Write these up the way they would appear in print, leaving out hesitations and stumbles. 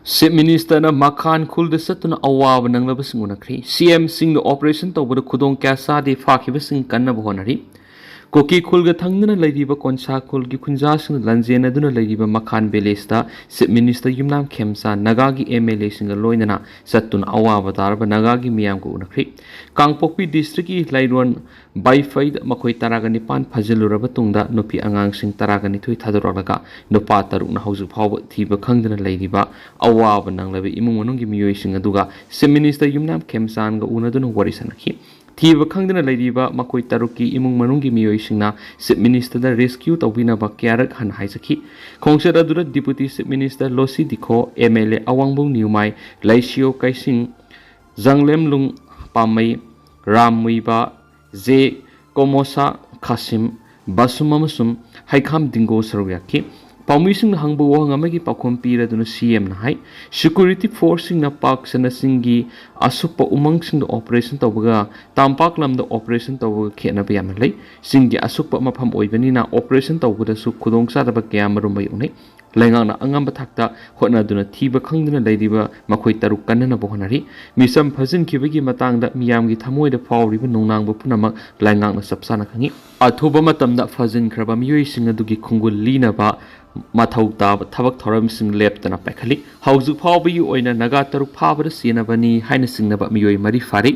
Chief Minister na Makhan Khul de satuna awab nanglaba sing unakri CM sing the operation tawbada Khudong kya sa de fakhiba sing kanna bonari Kuki Khulga thangna ladiba konsa khulgi khunja sing lanjena duna ladiba Makhan Belesta Chief Minister Yumnam Khemsa Nagagi MLA sing loinana satuna awaba darba Nagagi miyam ko unakri Kangpokpi district ki lairon by faid makoy taragani pan phajiluraba tungda nupi angang sing taragani thui thaduraga nupa taruk na hauju phaw thiba khangdana ladiba awaba nanglabe imung manung gi miyoi sing aduga Chief Minister Yumnam Khemsan ga unaduna warisanaki Thiba khangdana ladiba makoi taruki imung manunggi miyoi singna Chief Minister da rescue tawbina ba kyarak han haisaki khongsara dura Deputy Chief Minister Losi Dikho MLA Awangbong Niumai Laisio Kaising Zanglem Lung Pamai Ramuiba J Komosa Kasim Basum amasum Haikam Dingo Saruyaki Pamising na hangbo wang amagi pakumpira dun CM na hai security forcing na pak sana singi asupa umang sing the operation tawaga tampak lam the operation tawaga kena biyam lay singi asupa mapam oibani na operation tawaga su Khudong sa daba kaya marumay unay lengang na angam batakta hotna duna thiba khangduna laidiba makhoi taruk kanna bohanari misam phajin kibagi matang da miyam gi thamoi da fawriba nungnang bu punamak lengang na sapsana khangi athuba matam da phajin khraba miyoi sing adugi khungul lina ba mathau tab thabak thoram sing leptana pakhali hauju phawbi oina naga taruk phabra sinabani haina singnaba miyoi mari fari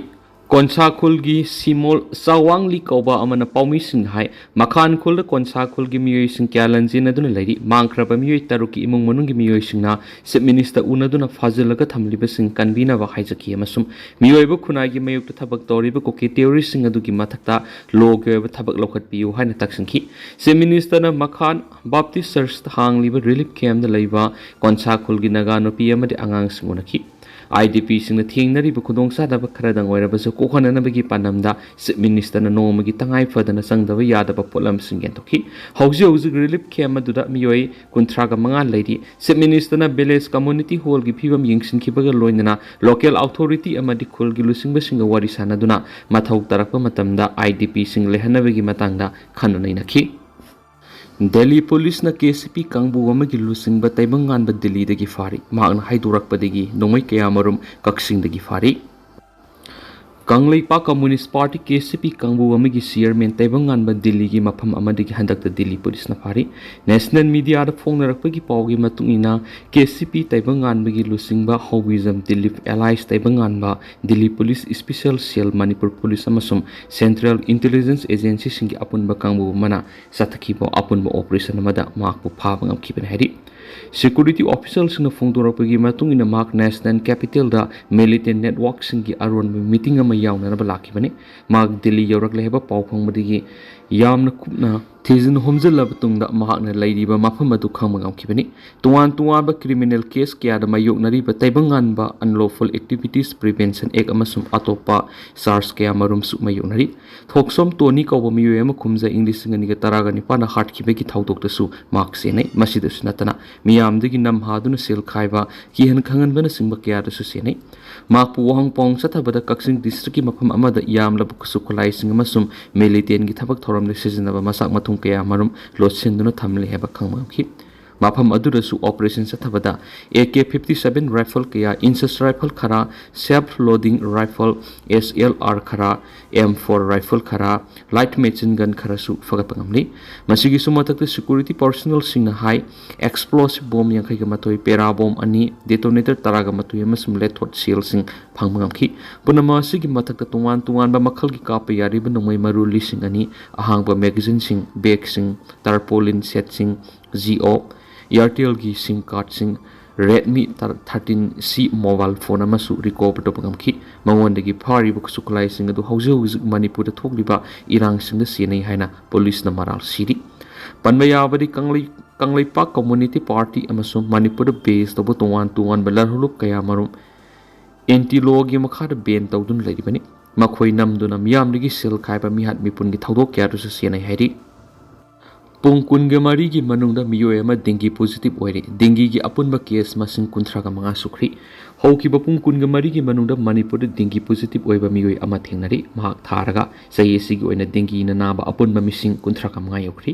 Konsa Khulgi Simol Sawangli Koba Amana Paumi Sing Hai Makhan Khul Konsa Khulgi Miyoi Sing Kyalanjin Aduna Lady Mankraba Miyoi Taruki Imung Manungi Miyoi Singna Chief Minister Unaduna Fazilaga Thamliba Sing Kanbina wa Haijaki Amasum Miyoi bu Khunai gi Mayuk Thabak Toriba Koki Theory Sing Adugi Mathakta Log Thabak Lokhat Piu Haina Taksinki Chief Minister na Makhan Baptist Church Hangliba Relief Camp da Leiba Konsa Khulgi Nagano Piyamade Angang Singunaki IDP sing na thingnari bu Khudong sa daba kharadang oirabasu kokhana nabagi panamda Chief Minister na nomagi tangai fadana sangdaba yadaba polam sing gentoki hauji relief camp aduda miyoi kuntraga manga lady Chief Minister na village community hall gi phibam yingsin khibaga loinana local authority amadi khul gi lusing basinga wari sanaduna mathau tarakpa matamda IDP sing lehanabagi matangda khananainaki Delhi Police na KCP Kangbu amagi lusingba Taibangnanba Delhi dagi fari maakna haidoklak nongmai kaya marum kaksing dagi fari Kangleipa Communist Party KCP Kangbu amagi chairman Taibangnanba Delhi gi mafam amadagi handakta Delhi Police na fari National Media da phongnarakpagi pawgi matungina KCP Taibangnanba gi lusingba Hobism Delhi Allies Taibangnanba Delhi Police Special Cell Manipur Police amasum Central Intelligence Agency singi apunba kangbu mana sathakibo apunba operation amada makpu phaba ngamkiben hari Security officials na phongdorapagi matungina mak National Capital da Militant Network singi aron meeting ama yauna na balaki bane mak Delhi yorak leheba pawphang madigi yamna kupna thizin homjal labatungda mahakna laidiba mafam adu khangmangam kibani tuan ba criminal case kya da mayok nari ba Taibangnanba unlawful activities prevention act amasum atopa SARS kya marum su mayok nari thoksom toni ko bomiyo ema khumja english ngani ga taraga ni pana hard kibegi thawdok tasu mark se nei masida sunatana miyam digi nam haduna sel khaiba ki han khangan bana singba kya da su se nei mak pu wang pong sathabada kaksing district ki mafam amada yam labu kusu khulai sing amasum militant gi thabak thoram le sijinaba masak mathung kaya marum losinduna thamle heba khangmaki mafam adurasu operation sathabada AK-57 rifle kaya insist rifle khara self loading rifle SLR khara M4 rifle khara light machine gun khara su fagapangamli masigi sumatakte security personnel singna high explosive bomb yang kaiga matoi pera bomb ani detonator taraga matoi amasum lethot seal sing phangmangamki punama sigi matakta tuan ba makhal gi kapa yari banongmai maru lising ani ahangba magazine sing bag sing tarpaulin set sing GO Airtel gi SIM card sing Redmi 13C mobile phone amasu recover to pangamki mangondagi phari buk suklai sing adu hauju Manipur da thokliba irang sing da senai haina police na maral siri panbaya badi Kangleipa Community Party amasu Manipur base to tuan balar huluk kaya marum anti law gi makha da ban tawdun laibani makhoi namduna miyam digi sel khaiba mihat mipun gi thodok kya rusu senai hairi Pung kunga mari gi manungda miyo ema dengue positive oire dengue gi apunba case masing kunthraga manga sukri ꯍꯧꯈꯤꯕ ꯄꯨꯡ ꯀꯨꯟꯒ ꯃꯔꯤꯒꯤ ꯃꯅꯨꯡꯗ ꯃꯅꯤꯄꯨꯔꯗ dengue positive ꯑꯣꯏꯕ ꯃꯤꯑꯣꯏ ꯑꯃ ꯊꯦꯡꯅꯔꯤ ꯃꯍꯥꯛ ꯊꯥꯔꯒ ꯆꯍꯤ ꯑꯁꯤꯒꯤ ꯑꯣꯏꯅ ꯗꯦꯡꯒꯤꯅ ꯅꯥꯕ ꯑꯄꯨꯟꯕ ꯃꯤꯁꯤꯡ 35 ꯌꯧꯈ꯭ꯔꯤ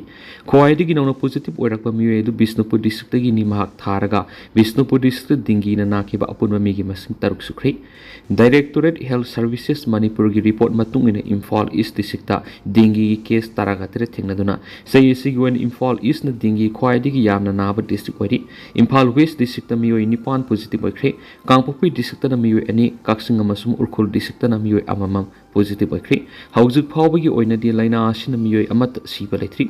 ꯈ꯭ꯋꯥꯏꯗꯒꯤ ꯅꯧꯅ ꯄꯣꯖꯤꯇꯤꯕ ꯑꯣꯏꯔꯛꯄ ꯃꯤꯑꯣꯏ ꯑꯗꯨ ꯕꯤꯁꯅꯨꯄꯨꯔ ꯗꯤꯁꯇ꯭ꯔꯤꯛꯇꯒꯤꯅꯤ ꯃꯍꯥꯛ ꯊꯥꯔꯒ ꯕꯤꯁꯅꯨꯄꯨꯔ ꯗꯤꯁꯇ꯭ꯔꯤꯛꯇ ꯗꯦꯡꯒꯤꯅ ꯅꯥꯈꯤꯕ ꯑꯄꯨꯟꯕ ꯃꯤꯒꯤ ꯃꯁꯤꯡ 6 ꯁꯨꯈ꯭ꯔꯤ ꯗꯥꯏꯔꯦꯛꯇꯣꯔꯦꯠ ꯍꯦꯜꯊ ꯁꯔꯚꯤꯁꯦꯁ ꯃꯅꯤꯄꯨꯔꯒꯤ ꯔꯤꯄꯣꯔꯠ ꯃꯇꯨꯡ ꯏꯟꯅ ꯏꯝꯐꯥꯜ ꯏꯁ ꯗꯤꯁꯇ꯭ꯔꯤꯛꯇ ꯗꯦꯡꯒꯤꯒꯤ ꯀꯦꯁ 19 ꯊꯦꯡꯅꯗꯨꯅ ꯆꯍꯤ ꯑꯁꯤꯒꯤ ꯑꯣꯏꯅ ꯏꯝꯐꯥꯜ ꯏꯁꯅ ꯗꯦꯡꯒꯤ ꯈ꯭ꯋꯥꯏꯗꯒꯤ ꯌꯥꯝꯅ ꯅꯥꯕ ꯗꯤꯁꯇ꯭ꯔꯤꯛ ꯑꯣꯏꯔꯤ ꯏꯝꯐꯥꯜ ꯋꯦꯁ ꯗꯤꯁꯇ꯭ꯔꯤꯛꯇ ꯃꯤꯑꯣꯏ 9 ꯄꯣꯖꯤꯇꯤꯕ ꯑꯣꯏꯈ꯭ꯔꯦ ꯀꯥꯡꯄꯣꯛꯄꯤ ꯗꯤꯁꯇ꯭ꯔꯤꯛꯇꯅ ꯃꯤꯑꯣꯏ 2 ꯀꯛꯆꯤꯡ ꯑꯃꯁꯨꯡ ꯎꯈ꯭ꯔꯨꯜ ꯗꯤꯁꯇ꯭ꯔꯤꯛꯇꯅ ꯃꯤꯑꯣꯏ ꯑꯃꯃꯝ ꯄꯣꯖꯤꯇꯤꯕ ꯑꯣꯏꯈ꯭ꯔꯦ ꯍꯧꯖꯤꯛ ꯐꯥꯎꯕꯒꯤ ꯑꯣꯏꯅꯗꯤ ꯂꯩꯅꯥ ꯑꯁꯤꯅ ꯃꯤꯑꯣꯏ ꯑꯃꯠꯇ ꯁꯤꯕ ꯂꯩꯇ꯭ꯔꯤ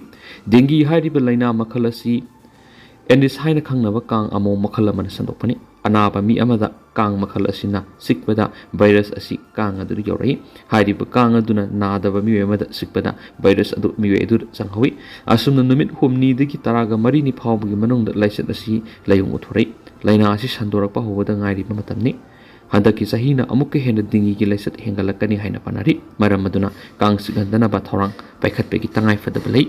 ꯗꯦꯡꯒꯤ ꯍꯥꯏꯔꯤꯕ ꯂꯩꯅꯥ ꯃꯈꯜ ꯑꯁꯤ ꯑꯦꯟꯗꯤꯁ ꯍꯥꯏꯅ ꯈꯪꯅꯕ ꯀꯥꯡ ꯑꯃꯣꯝ ꯃꯈꯜ ꯑꯃꯅ ꯁꯟꯗꯣꯛꯄꯅꯤ ꯑꯅꯥꯕ ꯃꯤ ꯑꯃꯗ ꯀꯥꯡ ꯃꯈꯜ ꯑꯁꯤꯅ ꯆꯤꯛꯄꯗ ꯚꯥꯏꯔꯁ ꯑꯁꯤ ꯀꯥꯡ ꯑꯗꯨꯗ ꯌꯧꯔꯛꯏ ꯍꯥꯏꯔꯤꯕ ꯀꯥꯡ ꯑꯗꯨꯅ ꯅꯥꯗꯕ ꯃꯤꯑꯣꯏ ꯑꯃꯗ ꯆꯤꯛꯄꯗ ꯚꯥꯏꯔꯁ ꯑꯗꯨ ꯃꯤꯑꯣꯏ ꯑꯗꯨꯗ ꯆꯪꯍꯧꯏ ꯑꯁꯨꯝꯅ ꯅꯨꯃꯤꯠ 8ꯗꯒꯤ 13 ꯐꯥꯎꯕꯒꯤ ꯃꯅꯨꯡꯗ ꯂꯥꯏꯆꯠ ꯑꯁꯤ ꯂꯥꯏꯑꯣꯡ ꯎꯠꯊꯣꯔꯛꯏ ꯂꯩꯅꯥ ꯑꯁꯤ ꯁꯟꯗꯣꯔꯛꯄ ꯍꯧꯕꯗ ꯉꯥꯏꯔꯤꯕ ꯃꯇꯝꯅꯤ ꯍꯟꯗꯛꯀꯤ ꯆꯍꯤꯅ ꯑꯃꯨꯛꯀ ꯍꯦꯟꯅ ꯗꯦꯡꯒꯤꯒꯤ ꯂꯥꯏꯆꯠ ꯍꯦꯟꯒꯠꯂꯛꯀꯅꯤ ꯍꯥꯏꯅ ꯄꯥꯅꯔꯤ ꯃꯔꯝ ꯑꯗꯨꯅ ꯀꯥꯡ ꯆꯤꯛꯍꯟꯗꯅꯕ ꯊꯧꯔꯥꯡ ꯄꯥꯏꯈꯠꯄꯒꯤ ꯇꯉꯥꯏꯐꯗꯕ ꯂꯩ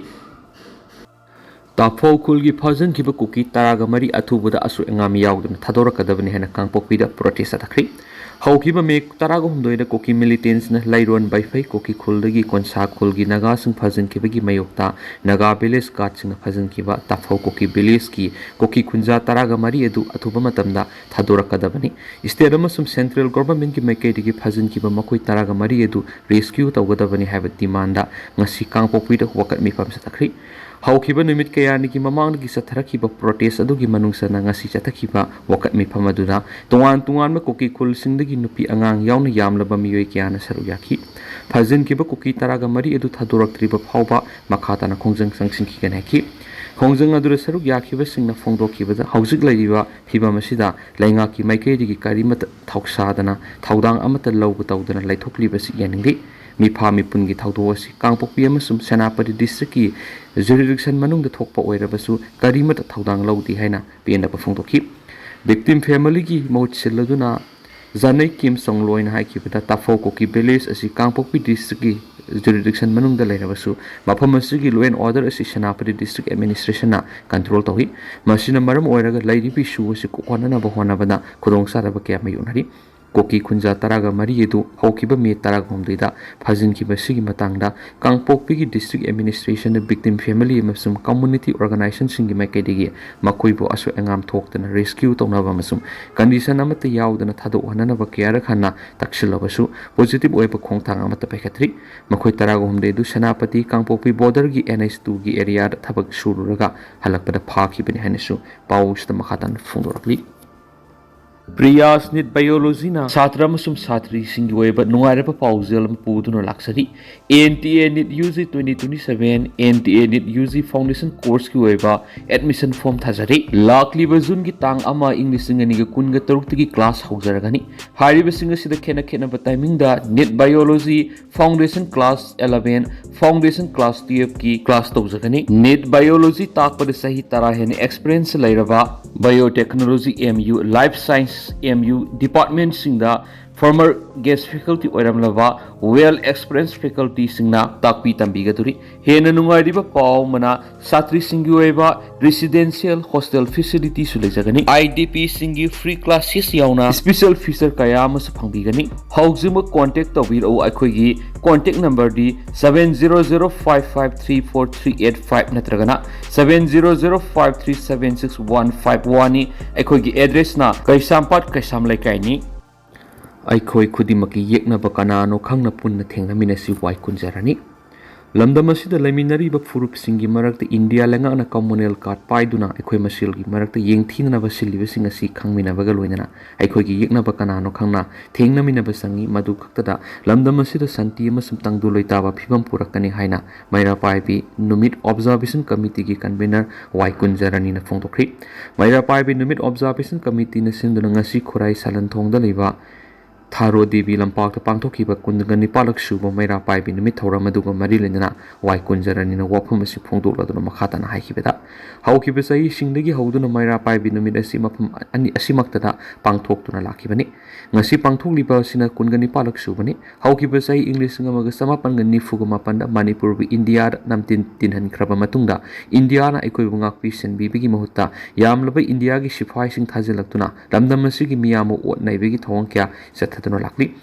ꯇꯥꯐꯧ ꯈꯨꯜꯒꯤ ꯐꯥꯖꯤꯟꯈꯤꯕ ꯀꯨꯀꯤ 13 ꯑꯊꯨꯕꯗ ꯑꯁꯣꯏ ꯑꯉꯥꯝ ꯌꯥꯎꯗꯅ ꯊꯥꯗꯣꯔꯛꯀꯗꯕꯅꯤ ꯍꯥꯏꯅ ꯀꯥꯡꯄꯣꯛꯄꯤꯗ ꯄ꯭ꯔꯣꯇꯦꯁ ꯆꯠꯊꯈ꯭ꯔꯤ ꯍꯧꯈꯤꯕ ꯃꯦ 13ꯗ ꯀꯨꯀꯤ ꯃꯤꯂꯤꯇꯦꯟꯁꯅ ꯂꯩꯔꯣꯟ ꯕꯥꯏꯐꯩ ꯀꯨꯀꯤ ꯈꯨꯜꯗꯒꯤ ꯀꯣꯟꯁꯥ ꯈꯨꯜꯒꯤ ꯅꯥꯒꯥꯁꯤꯡ ꯐꯥꯖꯤꯟꯈꯤꯕꯒꯤ ꯃꯥꯌꯣꯛꯇ ꯅꯥꯒꯥ ꯚꯤꯂꯦꯖ ꯒꯥꯔꯗꯁꯤꯡꯅ ꯐꯥꯖꯤꯟꯈꯤꯕ ꯇꯥꯐꯧ ꯀꯨꯀꯤ ꯚꯤꯂꯦꯖꯀꯤ ꯀꯨꯀꯤ ꯈꯨꯟꯖꯥ 13 ꯑꯗꯨ ꯑꯊꯨꯕ ꯃꯇꯝꯗ ꯊꯥꯗꯣꯔꯛꯀꯗꯕꯅꯤ ꯁ꯭ꯇꯦꯠ ꯑꯃꯁꯨꯡ ꯁꯦꯟꯇ꯭ꯔꯦꯜ ꯒꯚꯔꯟꯃꯦꯟꯠꯀꯤ ꯃꯥꯏꯀꯩꯗꯒꯤ ꯐꯥꯖꯤꯟꯈꯤꯕ ꯃꯈꯣꯏ 13 ꯑꯗꯨ ꯔꯦꯁꯀ꯭ꯌꯨ ꯇꯧꯒꯗꯕꯅꯤ ꯍꯥꯏꯕ ꯗꯤꯃꯥꯟꯗ ꯉꯁꯤ ꯀꯥꯡꯄꯣꯛꯄꯤꯗ ꯋꯥꯀꯠ ꯃꯤꯐꯝ ꯆꯠꯊꯈ꯭ꯔꯤ ꯍꯧꯈꯤꯕ ꯅꯨꯃꯤꯠ ꯀꯌꯥꯅꯤꯒꯤ ꯃꯃꯥꯡꯗꯒꯤ ꯆꯠꯊꯔꯛꯈꯤꯕ ꯄ꯭ꯔꯣꯇꯦꯁ ꯑꯗꯨꯒꯤ ꯃꯅꯨꯡꯆꯟꯅ ꯉꯁꯤ ꯆꯠꯊꯈꯤꯕ ꯋꯥꯀꯠ ꯃꯤꯐꯝ ꯑꯗꯨꯗ ꯇꯣꯉꯥꯟꯕ ꯀꯨꯀꯤ ꯈꯨꯜꯁꯤꯡꯗꯒꯤ ꯅꯨꯄꯤ ꯑꯉꯥꯡ ꯌꯥꯎꯅ ꯌꯥꯝꯂꯕ ꯃꯤꯑꯣꯏ ꯀꯌꯥꯅ ꯁꯔꯨꯛ ꯌꯥꯈꯤ ꯐꯥꯖꯤꯟꯈꯤꯕ ꯀꯨꯀꯤ 13 ꯑꯗꯨ ꯊꯥꯗꯣꯔꯛꯇ꯭ꯔꯤꯕ ꯐꯥꯎꯕ ꯃꯈꯥ ꯇꯥꯅ ꯈꯣꯡꯖꯪ ꯆꯪꯁꯤꯟꯈꯤꯒꯅꯤ ꯍꯥꯏꯈꯤ ꯈꯣꯡꯖꯪ ꯑꯗꯨꯗ ꯁꯔꯨꯛ ꯌꯥꯈꯤꯕꯁꯤꯡꯅ ꯐꯣꯡꯗꯣꯛꯈꯤꯕꯗ ꯍꯧꯖꯤꯛ ꯂꯩꯔꯤꯕ ꯐꯤꯚꯝ ꯑꯁꯤꯗ ꯂꯩꯉꯥꯛꯀꯤ ꯃꯥꯏꯀꯩꯗꯒꯤ ꯀꯔꯤꯃꯠꯇ ꯊꯧꯁꯥꯗꯅ ꯊꯧꯗꯥꯡ ꯑꯃꯠꯇ ꯂꯧꯕ ꯇꯧꯗꯅ ꯂꯩꯊꯣꯛꯂꯤꯕꯁꯤ ꯌꯥꯅꯤꯡꯗꯦ ꯃꯤꯐꯥ ꯃꯤꯄꯨꯟꯒꯤ ꯊꯧꯗꯣꯛ ꯑꯁꯤ ꯀꯥꯡꯄꯣꯛꯄꯤ ꯑꯃꯁꯨꯡ ꯁꯦꯅꯥꯄꯇꯤ ꯗꯤꯁꯇ꯭ꯔꯤꯛꯀꯤ ꯖꯨꯔꯤꯗꯤꯛꯁꯟ ꯃꯅꯨꯡꯗ ꯊꯣꯛꯄ ꯑꯣꯏꯔꯕꯁꯨ ꯀꯔꯤꯃꯠꯇ ꯊꯧꯗꯥꯡ ꯂꯧꯗꯦ ꯍꯥꯏꯅ ꯄꯦꯟꯗꯕ ꯐꯣꯡꯗꯣꯛꯈꯤ ꯚꯤꯛꯇꯤꯝ ꯐꯦꯃꯤꯂꯤꯒꯤ ꯃꯍꯨꯠ ꯁꯤꯜꯂꯗꯨꯅ ꯖꯥꯅꯩ ꯀꯤꯝ ꯆꯣꯡꯂꯣꯏꯅ ꯍꯥꯏꯈꯤꯕꯗ ꯇꯥꯐꯧ ꯀꯨꯀꯤ ꯚꯤꯂꯦꯖ ꯑꯁꯤ ꯀꯥꯡꯄꯣꯛꯄꯤ ꯗꯤꯁꯇ꯭ꯔꯤꯛꯀꯤ ꯖꯨꯔꯤꯗꯤꯛꯁꯟ ꯃꯅꯨꯡꯗ ꯂꯩꯔꯕꯁꯨ ꯃꯐꯝ ꯑꯁꯤꯒꯤ ꯂꯣ ꯑꯦꯟ ꯑꯣꯔꯗꯔ ꯑꯁꯤ ꯁꯦꯅꯥꯄꯇꯤ ꯗꯤꯁꯇ꯭ꯔꯤꯛ ꯑꯦꯗꯃꯤꯅꯤꯁꯇ꯭ꯔꯦꯁꯟꯅ ꯀꯟꯇ꯭ꯔꯣꯜ ꯇꯧꯏ ꯃꯁꯤꯅ ꯃꯔꯝ ꯑꯣꯏꯔꯒ ꯂꯩꯔꯤꯕ ꯏꯁꯨ ꯑꯁꯤ ꯀꯣꯛꯍꯟꯅꯕ ꯍꯣꯠꯅꯕꯗ ꯈꯨꯗꯣꯡꯆꯥꯗꯕ ꯀꯌꯥ ꯃꯥꯌꯣꯛꯅꯔꯤ ꯀꯨꯀꯤ ꯈꯨꯟꯖꯥ 13 ꯑꯗꯨ ꯍꯧꯈꯤꯕ ꯃꯦ 18ꯗ ꯐꯥꯖꯤꯟꯈꯤꯕꯁꯤꯒꯤ ꯃꯇꯥꯡꯗ ꯀꯥꯡꯄꯣꯛꯄꯤꯒꯤ ꯗꯤꯁꯇ꯭ꯔꯤꯛ ꯑꯦꯗꯃꯤꯅꯤꯁꯇ꯭ꯔꯦꯁꯟꯅ ꯚꯤꯛꯇꯤꯝ ꯐꯦꯃꯤꯂꯤ ꯑꯃꯁꯨꯡ ꯀꯝꯃꯨꯅꯤꯇꯤ ꯑꯣꯔꯒꯅꯥꯏꯖꯦꯁꯟꯁꯤꯡꯒꯤ ꯃꯥꯏꯀꯩꯗꯒꯤ ꯃꯈꯣꯏꯕꯨ ꯑꯁꯣꯏ ꯑꯉꯥꯝ ꯊꯣꯛꯇꯅ ꯔꯦꯁꯀ꯭ꯌꯨ ꯇꯧꯅꯕ ꯑꯃꯁꯨꯡ ꯀꯟꯗꯤꯁꯟ ꯑꯃꯠꯇ ꯌꯥꯎꯗꯅ ꯊꯥꯗꯣꯛꯍꯟꯅꯕ ꯀꯌꯥꯔꯛ ꯍꯟꯅ ꯇꯛꯁꯤꯜꯂꯕꯁꯨ ꯄꯣꯖꯤꯇꯤꯕ ꯑꯣꯏꯕ ꯈꯣꯡꯊꯥꯡ ꯑꯃꯠꯇ ꯄꯥꯏꯈꯠꯇ꯭ꯔꯤ ꯃꯈꯣꯏ 13 ꯑꯗꯨ ꯁꯦꯅꯥꯄꯇꯤ ꯀꯥꯡꯄꯣꯛꯄꯤ ꯕꯣꯔꯗꯔꯒꯤ NH2ꯒꯤ ꯑꯦꯔꯤꯌꯥꯗ ꯊꯕꯛ ꯁꯨꯔꯨꯔꯒ ꯍꯜꯂꯛꯄꯗ ꯐꯥꯈꯤꯕꯅꯤ ꯍꯥꯏꯅꯁꯨ ꯄꯥꯎꯁꯤꯗ ꯃꯈꯥ ꯇꯥꯅ ꯐꯣꯡꯗꯣꯔꯛꯂꯤ ꯄ꯭ꯔꯤꯌꯥꯁ ꯅꯤꯠ ꯕꯥꯏꯑꯣꯂꯣꯖꯤꯅ ꯁꯥꯇ꯭ꯔ ꯑꯃꯁꯨꯡ ꯁꯥꯇ꯭ꯔꯤꯁꯤꯡꯒꯤ ꯑꯣꯏꯕ ꯅꯨꯡꯉꯥꯏꯔꯕ ꯄꯥꯎꯖꯦꯜ ꯑꯃ ꯄꯨꯗꯨꯅ ꯂꯥꯛꯆꯔꯤ NTA NEET UG 2027 NTA NEET UG foundation ꯀꯣꯔꯁꯀꯤ ꯑꯣꯏꯕ ꯑꯦꯗꯃꯤꯁꯟ ꯐꯣꯔꯝ ꯊꯥꯖꯔꯤ ꯂꯥꯛꯂꯤꯕ ꯖꯨꯟꯒꯤ ꯇꯥꯡ 1/2023ꯗꯒꯤ ꯀ꯭ꯂꯥꯁ ꯍꯧꯖꯔꯒꯅꯤ ꯍꯥꯏꯔꯤꯕꯁꯤꯡ ꯑꯁꯤꯗ ꯈꯦꯠꯅꯕ ꯇꯥꯏꯃꯤꯡꯗ NEET biology foundation class 11 foundation class 12ꯀꯤ ꯀ꯭ꯂꯥꯁ ꯇꯧꯖꯒꯅꯤ NEET ꯕꯥꯏꯑꯣꯂꯣꯖꯤ ꯇꯥꯛꯄꯗ ꯆꯍꯤ 10 ꯍꯦꯟꯅ ꯑꯦꯛꯁꯄꯤꯔꯤꯌꯦꯟꯁ ꯂꯩꯔꯕ biotechnology MU life science MU ꯗꯤꯄꯥꯔꯠꯃꯦꯟꯠꯁꯤꯡꯗ ꯐꯣꯔꯃꯔ ꯒꯦꯁ ꯐꯦꯀꯜꯇꯤ ꯑꯣꯏꯔꯝꯂꯕ ꯋꯦꯜ ꯑꯦꯛꯁꯄꯤꯔꯤꯌꯦꯟꯁ ꯐꯦꯀꯜꯇꯤꯁꯤꯡꯅ ꯇꯥꯛꯄꯤ ꯇꯝꯕꯤꯒꯗꯣꯔꯤ ꯍꯦꯟꯅ ꯅꯨꯡꯉꯥꯏꯔꯤꯕ ꯄꯥꯎ ꯑꯃꯅ ꯁꯥꯇ꯭ꯔꯤꯁꯤꯡꯒꯤ ꯑꯣꯏꯕ ꯔꯦꯁꯤꯗꯦꯟꯁꯤꯌꯦꯜ ꯍꯣꯁꯇꯦꯜ ꯐꯦꯁꯤꯂꯤꯇꯤꯁꯨ ꯂꯩꯖꯒꯅꯤ IDPꯁꯤꯡꯒꯤ ꯐ꯭ꯔꯤ ꯀ꯭ꯂꯥꯁꯦꯁ ꯌꯥꯎꯅ ꯁ꯭ꯄꯦꯁꯤꯌꯦꯜ ꯐꯤꯆꯔ ꯀꯌꯥ ꯑꯃꯁꯨ ꯐꯪꯕꯤꯒꯅꯤ ꯍꯧꯖꯤꯛꯃꯛ ꯀꯣꯟꯇꯦꯛ ꯇꯧꯕꯤꯔꯛꯎ ꯑꯩꯈꯣꯏꯒꯤ ꯀꯣꯟꯇꯦꯛ ꯅꯝꯕꯔꯗꯤ 7005534385 ꯅꯠꯇ꯭ꯔꯒꯅ 7005376151ꯅꯤ ꯑꯩꯈꯣꯏꯒꯤ ꯑꯦꯗ꯭ꯔꯦꯁꯅ ꯀꯩꯁꯥꯝꯄꯥꯠ ꯀꯩꯁꯥꯝ ꯂꯩꯀꯥꯏꯅꯤ ꯑꯩꯈꯣꯏ ꯈꯨꯗꯤꯡꯃꯛꯀꯤ ꯌꯦꯛꯅꯕ ꯀꯅꯥꯅꯣ ꯈꯪꯅ ꯄꯨꯟꯅ ꯊꯦꯡꯅꯃꯤꯟꯅꯁꯤ ꯋꯥꯏ ꯀꯨꯟꯖꯔꯅꯤ ꯂꯝꯗꯝ ꯑꯁꯤꯗ ꯂꯩꯃꯤꯟꯅꯔꯤꯕ ꯐꯨꯔꯨꯞꯁꯤꯡꯒꯤ ꯃꯔꯛꯇ ꯏꯟꯗꯤꯌꯥ ꯂꯩꯉꯥꯛꯅ ꯀꯝꯃꯨꯅꯦꯜ ꯀꯥꯔꯗ ꯄꯥꯏꯗꯨꯅ ꯑꯩꯈꯣꯏ ꯃꯁꯦꯜꯒꯤ ꯃꯔꯛꯇ ꯌꯦꯡꯊꯤꯅꯅꯕ ꯁꯤꯜꯂꯤꯕꯁꯤꯡ ꯑꯁꯤ ꯈꯪꯃꯤꯟꯅꯕꯒ ꯂꯣꯏꯅꯅ ꯑꯩꯈꯣꯏꯒꯤ ꯌꯦꯛꯅꯕ ꯀꯅꯥꯅꯣ ꯈꯪꯅ ꯊꯦꯡꯅꯃꯤꯟꯅꯕ ꯆꯪꯉꯤ ꯃꯗꯨ ꯈꯛꯇꯗ ꯂꯝꯗꯝ ꯑꯁꯤꯗ ꯁꯥꯟꯇꯤ ꯑꯃꯁꯨꯡ ꯇꯪꯗꯨ ꯂꯩꯇꯥꯕ ꯐꯤꯕꯝ ꯄꯨꯔꯛꯀꯅꯤ ꯍꯥꯏꯅ ꯃꯩꯔꯥꯄꯥꯏꯕꯤ ꯅꯨꯃꯤꯠ ꯑꯣꯕꯖꯥꯔꯕꯦꯁꯟ ꯀꯃꯤꯇꯤꯒꯤ ꯀꯟꯚꯦꯅꯔ ꯋꯥꯏ ꯀꯨꯟꯖꯔꯅꯤꯅ ꯐꯣꯡꯗꯣꯛꯈ꯭ꯔꯤ ꯃꯩꯔꯥꯄꯥꯏꯕꯤ ꯅꯨꯃꯤꯠ ꯑꯣꯕꯖꯥꯔꯕꯦꯁꯟ ꯀꯃꯤꯇꯤꯅ ꯁꯤꯟꯗꯨꯅ ꯉꯁꯤ ꯈꯨꯔꯥꯏ ꯁꯥꯂꯟꯊꯣꯡꯗ ꯂꯩꯕ Tharo Devi Lampak Pangthokiba Kundagani Palak Suba Maira Paibi Numit Maduga Marilena, Wai Kunjaranina Wapamasi Pongdula Makatan Haikibeta. How Kibasai Shindagi Hoduna Maira Paibi Numit Asimapum and Asimaktada Pangtok to Nalakibani. Nasi Pangtoli Basina Kungani Palak Subani. How Kibasai English Namagasamapan Nifugumapanda Manipur India Namtin Tinhan Krabamatunda. Indiana Equibungak Piece and Bibi Mahuta. Yamlaba India Shipai Sing Tazilatuna. Lamdamasigi Miyamu or Navigi Tonkia set Lakli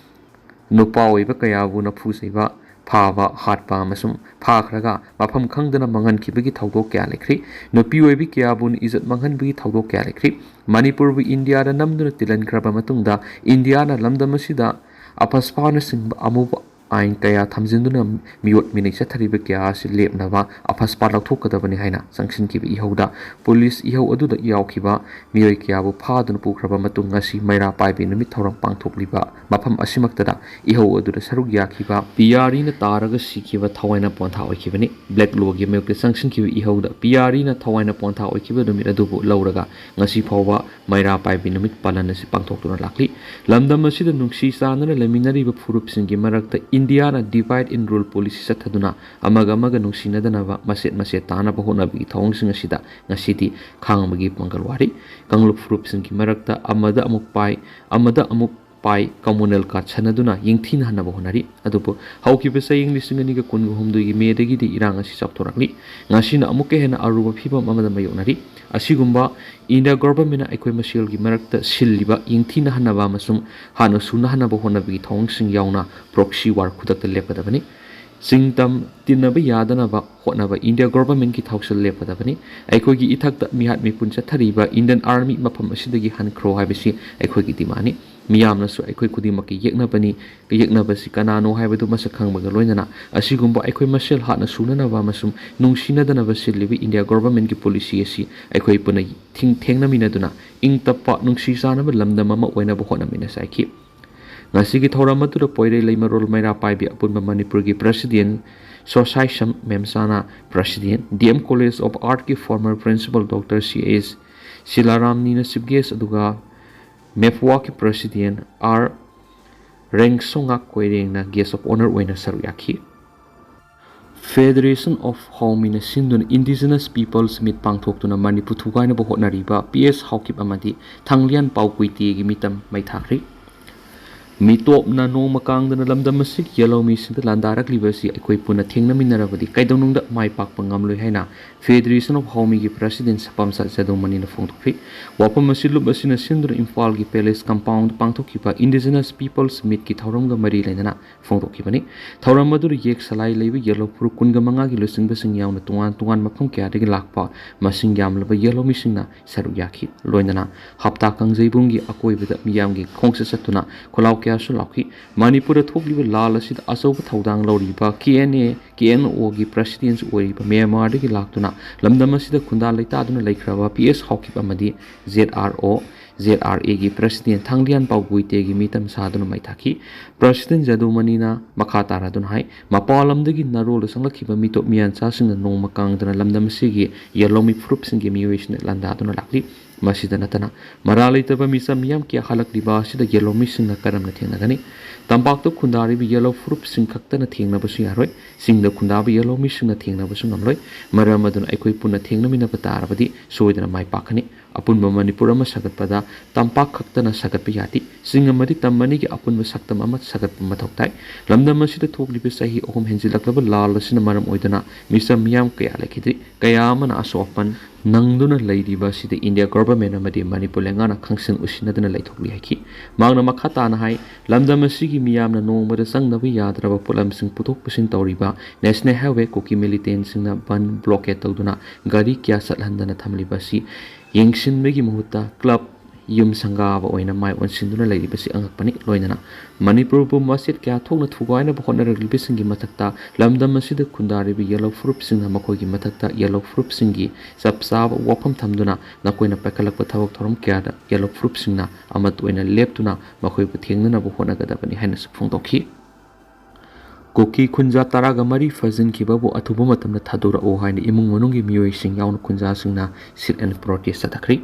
Nupa Kaya Wuna Pusiva, Phaba, Hatpa Masum, Pakraga, Mapam Kangdana Mangan Kibigi Taudo Galikri, Nupiu Kiabun is at Mangan Bi Taudo Galikri, Manipur India the Namduna Tilan Krabamatunda, Indiana Lamda Masida, Apaspanas Amuba. Ain kaya thamjinduna miot minisa thariba kya si lepnaba aphaspa lathokadabani haina sanction ki ihoda police iho aduda yaukhiba mioi kya bu phadun pukraba matung ngasi maira paibi numit thorang pangthokliba mafam asimaktada iho aduda saruk yakhiba PRI na taraga sikhiba thawaina pontha oikhibani black law gi meke sanction ki ihoda PRI na thawaina pontha oikhiba numit adubu lauraga ngasi phawba maira paibi numit palana si pangthokuna lakli lamdam asida nungsi sanana leminari ba furup singi marakta India na divide and rule policy sa thaduna amaga nungsinadana maset tana bahona bi thong singa sida ngasidi khangmagi pangalwari kanglup frup singi marakta amada amuk pai communal ka chanaduna yingthin hana bahonari adupo haukiba saying lisingani ga kun humdu gi medagi di iranga si saptorakli ngasina amuke hena aruba phibam amada mayonari asigumba India government na ekoi masil gi marakta silliba yingthina hana ba masum hana suna hana bahona bi thong sing yauna proxy war khudakta lepadabani singtam tinaba yadana ba hotnaba India government ki thauksal lepadabani ekoi gi ithakta mihat mipun chathariba Indian army mapam asidagi han kro haibisi ekoi gi dimani miyamna su ekoi kudimaki yeknabasi kanano haibadu masakhangbaga loinana asigumba ekoi masel hatna sunana ba masum nungsinadana ba sillibi India government ki policy asi ekoi puna thengna minaduna ingtappa nungsisana ba lamdam ama oina ba hotna mina saiki ngasigi thoramatu da poire leima rol maira paibi apunba Manipur gi president Sosai Memsana president DM College of Art ki former principal Dr. C.S. Silaram Nina Sibges aduga Mepwa ki president R. Rengsonga Koireng na guest of honor oina saruyaki Federation of Haumina Sindun Indigenous Peoples Meet Pangthok tuna Manipur thugaina bo hotnariba PS Haukip amadi Thanglian Paukuiti gi mitam maithakri Mitop na no makang na lamdam masik yellow mission landarak libasi ekoi puna thengna minarabadi kaidonungda mai pak pangamloi haina Federation of Haumi gi president sapam sa sadumani na phongthokri wapam masilu basina sindra Imphal gi palace compound pangthokiba indigenous peoples meet ki thorongga mari lainana phongthokibani thoram madur yek salai leibi yellow pur kunga manga gi lusing basing yauna tungan mafam kya de lakpa masing yamlaba yellow mission na saru yakhi loinana hapta kangjai bungi akoi bida miyam gi khongsa satuna kholau kyasu lakhi Manipur thokliba lal asid asoba thaudang loriba KNO gi president oiriba Myanmar de gi laktuna lamdam asida khunda leita aduna laikhraba PS Hawkip amadi ZRA gi president Thanglian Paubuite gi mitam saduna maithaki president Jadumani na makata radun hai mapalamdagi narol sanglakhiba mitop mian cha singna nongma kangdana lamdam sigi yalomi frup singi miwishne landa aduna lakli masida natana maralaitaba misam yam kya halak liba sida yalomi singna karamna thenagani tambakto khundari bi yellow fruit sing khaktana thengna basu yaroi singda khundabi yellow mi singna thengna basu ngamloi maramadun ekoi puna thengna mina patarabadi soidana mai pakhani apunba Manipur ama sagatpada tampak khaktana sagatpa yati singamadi tammani ki apunba saktam ama sagatpa mathoktai lamdam asida thoklibi sahi ohum henjilaklaba lal asina maram oidana misam miyam kaya lekhidri kaya amana asopan nangduna leidiba sida India government amadi Manipur lengana khangsin usinadana leithokli haki magna makhata na hai lamdam asigi miyamna nongmada sangnabi yadraba pulam sing puthok pusin tawriba national highway Kuki Militant singna ban blockade tawduna gari kya satlandana thamliba si yengsin megi muhuta club yum sangaba oina mai onsinduna leibasi angakpani loinana Manipur bu masit kya thokna thugaina bhona rugli singi matakta lamdam asida khundari bi yellow fruit singna makogi matakta yellow fruit singi sapsab wapam thamduna nakoina pakalak pathawak thorom kya da yellow fruit singna amat oina leptuna makoi bu thengna bhona gadabani haina sphong tokhi Kuki Kunja Taraga Mari Fazin Kibabu Atubumatam Tadura Ohain Imung Manungi Mui Sing Yaun Kunja Singna Sit and Protest Satakri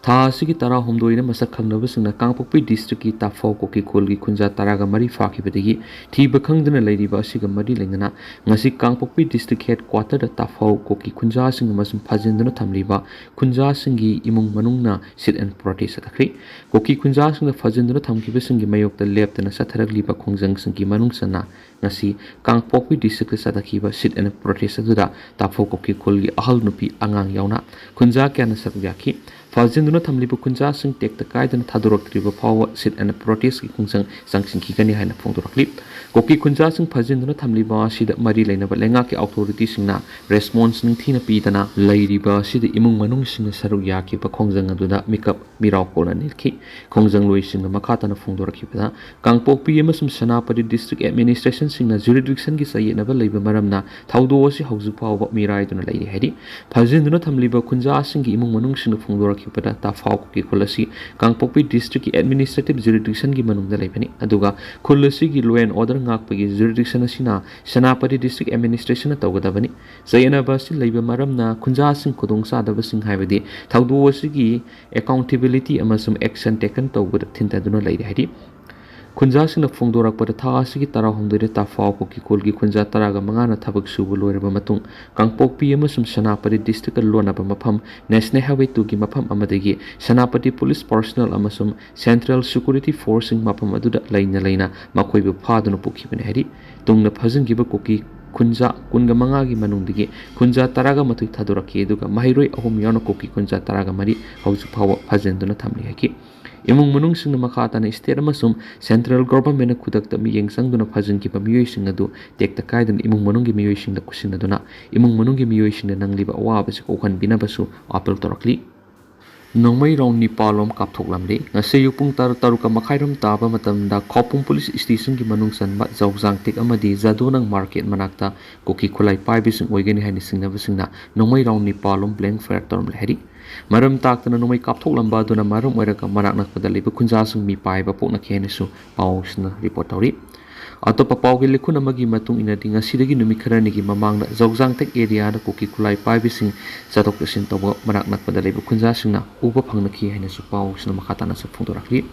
था asiगी tara homdoina masak khangnabasingna Kangpokpi district ki Tafau Kuki Khulgi khunja taraga mari fakhibadagi thiba khangdana leiriba asiga mari lengana ngasi Kangpokpi district headquarter da Tafau Kuki khunja sing amasum phajinduna thamliba khunja singi imung manungna sit and protest atakri Kuki khunja singna phajinduna thamkiba singi mayokta leptana satharagliba khongjang singi manungsana ngasi Kangpokpi district sadakhiba sit and protest aduda Tafau Kuki Khulgi ahal nupi angang yauna khunja kyana sakyakhi Fazinduna Tamlibu Kunja Sing take the guide and Tadurok River Power sit and a protest Kungsang Sanction Kikani Hana Fondorakli. Koki Kunja Sing Fazinduna Tamliba Sida Mari Lena Lengaki authorities na response Tina Pitana Ladiba Sida Imung Manung Sing Saruyaki Pakongzang Aduda Mikap Mirako and Nilki Kongzang Louis in the Makatana Fondorakipata Kangpo Piamasum Sanapati District Administration Sing jurisdiction Gisay never labor Maramna Taudosi House Power Mirai to Lady Hedi Fazinduna Tamliba Kunja Sing Imung Manung Sing Fondorak Kipada Tafau Kuki Kulasi Kangpokpi district administrative jurisdiction gi manungda leibani aduga Kulasi gi law and order ngakpagi jurisdiction asina Sanapati district administration tawgadabani Zayana basi leiba maramna khunja sing khudong sadaba sing haibadi thaudu asigi accountability amasum action taken tawbada thintaduna leiri hadi khunja sing phongdorak pada tha asigi tara homdire Tafau Kuki Kulgi khunja taraga mangana thabak subu loiraba matung Kangpokpi amasum Sanapati district lonaba mafam National Highway 2 gi mafam amadagi Sanapati police personnel amasum Central Security Force ing mafam aduda laina makoibu phaduna pukhibane hari tungna phajingiba Kuki khunja kunga manga gi manungdigi khunja taraga matui thaduraki aduga mahiroi ahum yana Kuki khunja taraga mari hauju phawa phajenduna thamli haki Imung Munung sing Makata na state amasum central government na kudak mi yeng sangduna phajin ki pamiyoy sing adu tekta kaidan imung Munung gi miyoy sing na kusin aduna imung Munung gi miyoy sing na nangliba awa basi ko kan binabasu apel torakli Nongmai round ni palom Kapthoklamri ngase yupung taruka makhairam taba matamda khopung police station gi manung sanba zawjang tik amadi zadonang market manakta Kuki khulai paibi sing oigani haini singna basingna Nongmai round ni palom blank fair term lehri Maram taktana Nongmai Kapthoklamba duna maram oiraka manak nakpada liba khunja sing mi paiba pokna khenisu pausna report tawri Atopa paugi likhun amagi matung inadi ngasidagi numi kharani gi mamangna zawjang tek area da Kuki khulai paibi zatok sin tobo manak nakpada liba khunja singna uba phangna khi haina su pausna makhatana sa phungdorakli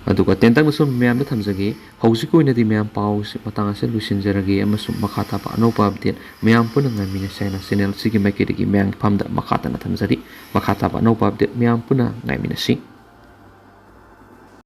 aduga tentang nusun meyam da thamjagi hausiko inadi meyam paus matanga se lusinjaragi amasum makhata pa anopa update meyam puna ngamina saina channel sigi makidagi meyam phamda makhatana thamjari makhata pa anopa update meyam puna ngamina si